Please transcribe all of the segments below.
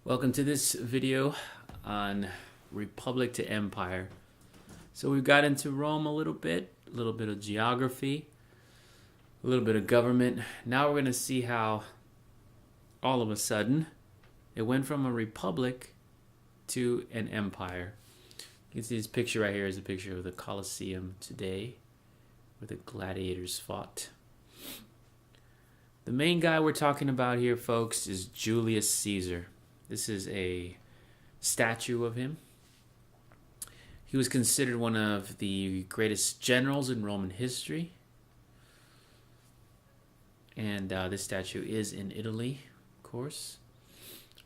Welcome to this video on Republic to Empire. So we've got into Rome a little bit of geography, a little bit of government. Now we're going to see how all of a sudden it went from a republic to an empire. You can see this picture right here is a picture of the Colosseum today where the gladiators fought. The main guy we're talking about here, folks, is Julius Caesar. This is a statue of him. He was considered one of the greatest generals in Roman history. And this statue is in Italy, of course.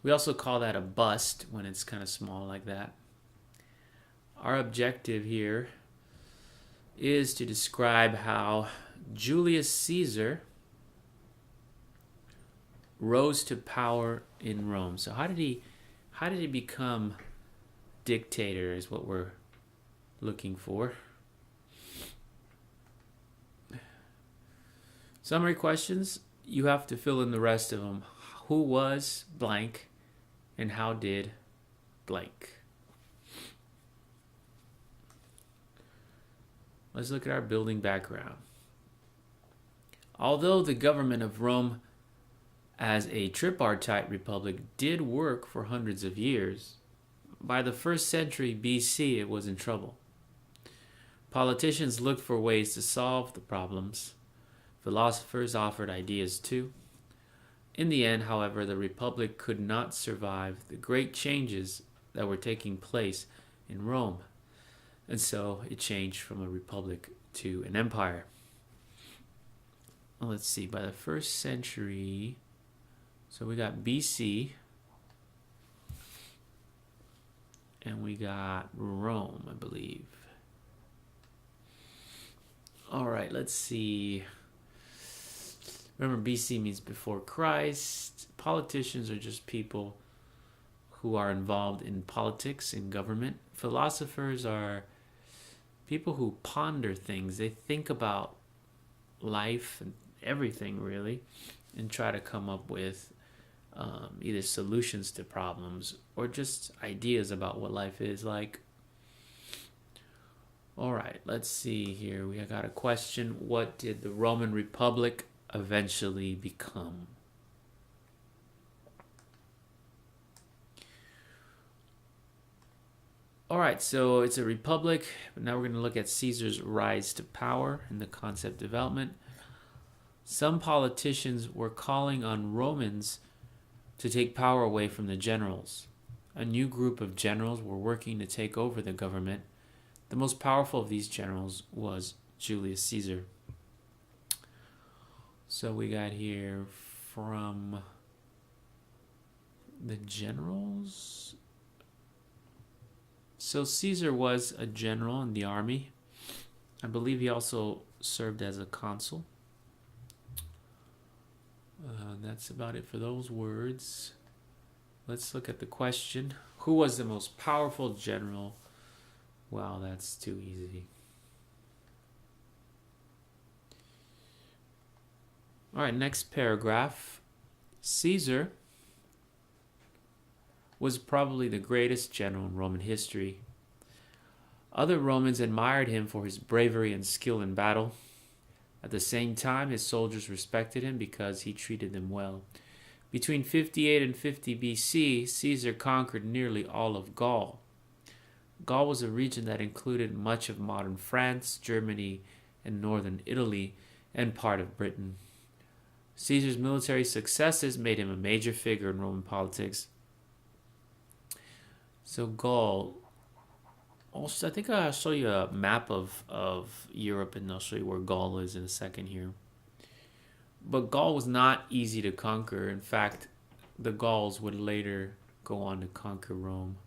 We also call that a bust when it's kind of small like that. Our objective here is to describe how Julius Caesar rose to power in Rome. So how did he become dictator is what we're looking for. Summary questions, you have to fill in the rest of them. Who was blank and how did blank? Let's look at our building background. Although the government of Rome as a tripartite republic did work for hundreds of years, by the 1st century BC it was in trouble. Politicians looked for ways to solve the problems. Philosophers offered ideas too. In the end, however, the republic could not survive the great changes that were taking place in Rome, and so it changed from a republic to an empire. Well, let's see, by the 1st century, so we got BC, and we got Rome, I believe. All right, let's see. Remember, BC means before Christ. Politicians are just people who are involved in politics and government. Philosophers are people who ponder things. They think about life and everything, really, and try to come up with either solutions to problems or just ideas about what life is like. All right, let's see here. We got a question. What did the Roman Republic eventually become? All right, so it's a republic, but now we're going to look at Caesar's rise to power and the concept development. Some politicians were calling on Romans to take power away from the generals. A new group of generals were working to take over the government. The most powerful of these generals was Julius Caesar. So we got here from the generals. So Caesar was a general in the army. I believe he also served as a consul. That's about it for those words. Let's look at the question. Who was the most powerful general? Wow, that's too easy. All right, next paragraph. Caesar was probably the greatest general in Roman history. Other Romans admired him for his bravery and skill in battle. At the same time, his soldiers respected him because he treated them well. Between 58 and 50 BC, Caesar conquered nearly all of Gaul. Gaul was a region that included much of modern France, Germany, and northern Italy, and part of Britain. Caesar's military successes made him a major figure in Roman politics. So Gaul, also, I think I'll show you a map of Europe, and I'll show you where Gaul is in a second here. But Gaul was not easy to conquer. In fact, the Gauls would later go on to conquer Rome.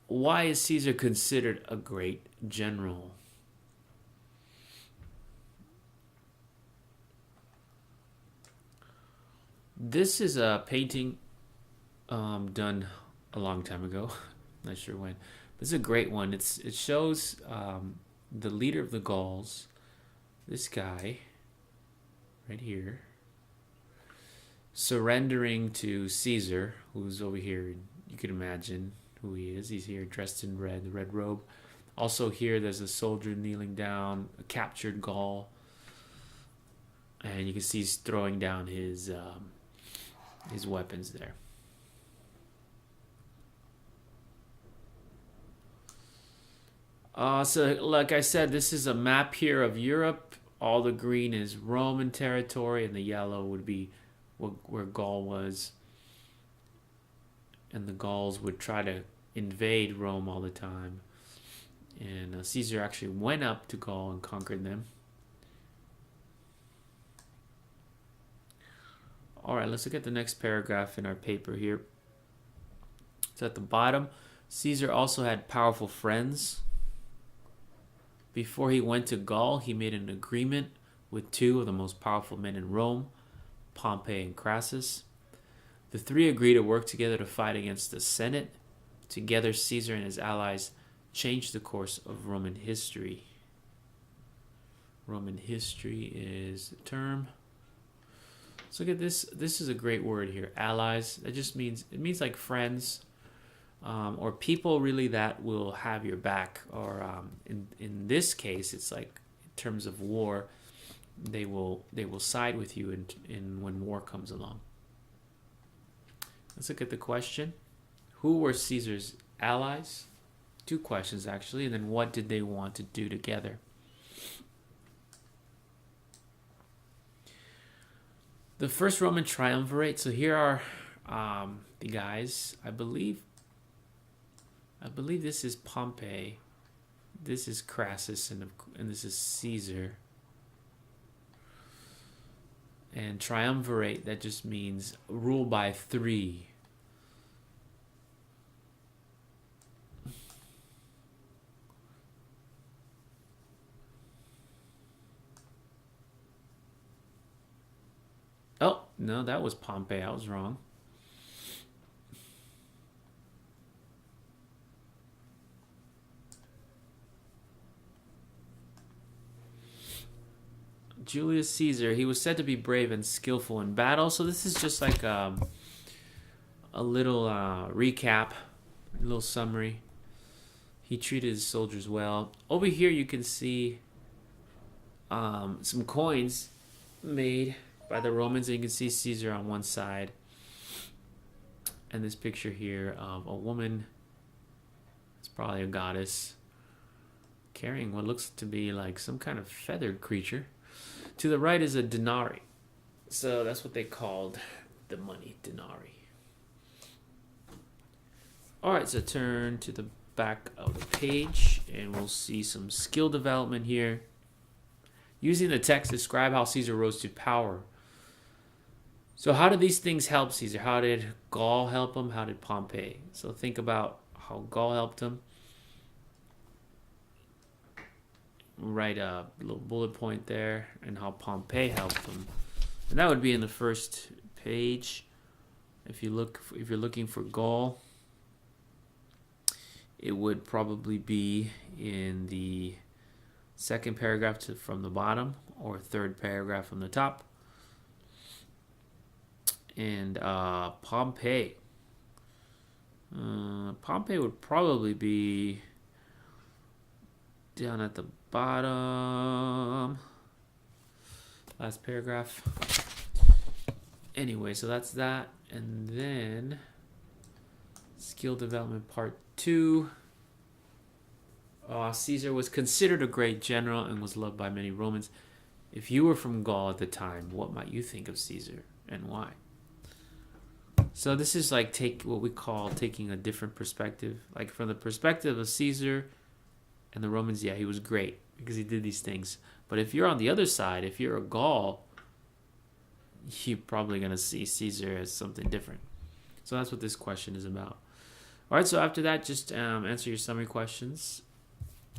Why is Caesar considered a great general? This is a painting done a long time ago. Not sure when. This is a great one. It shows the leader of the Gauls, this guy right here. surrendering to Caesar, who's over here. You can imagine who he is. He's here dressed in red, the red robe. Also here, there's a soldier kneeling down, a captured Gaul. And you can see he's throwing down his weapons there. So like I said, this is a map here of Europe. All the green is Roman territory, and the yellow would be where Gaul was. And the Gauls would try to invade Rome all the time. And Caesar actually went up to Gaul and conquered them. All right, let's look at the next paragraph in our paper here. So at the bottom, Caesar also had powerful friends. Before he went to Gaul, he made an agreement with two of the most powerful men in Rome, Pompey and Crassus. The three agreed to work together to fight against the Senate. Together, Caesar and his allies changed the course of Roman history. Roman history is the term. So look at this. This is a great word here, allies. That just means, it means like friends, or people really that will have your back. Or in this case, it's like in terms of war, they will side with you in when war comes along. Let's look at the question. Who were Caesar's allies? Two questions actually, and then what did they want to do together? The first Roman triumvirate. So here are the guys. I believe this is Pompey. This is Crassus, and this is Caesar. And triumvirate, that just means rule by three. Oh, no, that was Pompey. I was wrong. Julius Caesar, he was said to be brave and skillful in battle. So this is just like a little recap, a little summary. He treated his soldiers well. Over here you can see some coins made by the Romans, and you can see Caesar on one side. And this picture here of a woman, it's probably a goddess, carrying what looks to be like some kind of feathered creature. To the right is a denarii. So that's what they called the money, denarii. All right, so turn to the back of the page, and we'll see some skill development here. Using the text, describe how Caesar rose to power. So how did these things help Caesar? How did Gaul help him? How did Pompey? So think about how Gaul helped him. Write a little bullet point there, and how Pompey helped him. And that would be in the first page. If you're looking for Gaul, it would probably be in the second paragraph from the bottom, or third paragraph from the top. And Pompey. Pompey would probably be down at the bottom. Last paragraph. Anyway, so that's that. And then skill development part 2. Caesar was considered a great general and was loved by many Romans. If you were from Gaul at the time, what might you think of Caesar and why? So this is like what we call taking a different perspective. Like from the perspective of Caesar and the Romans, yeah, he was great because he did these things. But if you're on the other side, if you're a Gaul, you're probably going to see Caesar as something different. So that's what this question is about. All right, so after that, just answer your summary questions,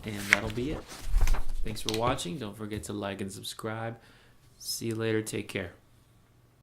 and that'll be it. Thanks for watching. Don't forget to like and subscribe. See you later. Take care.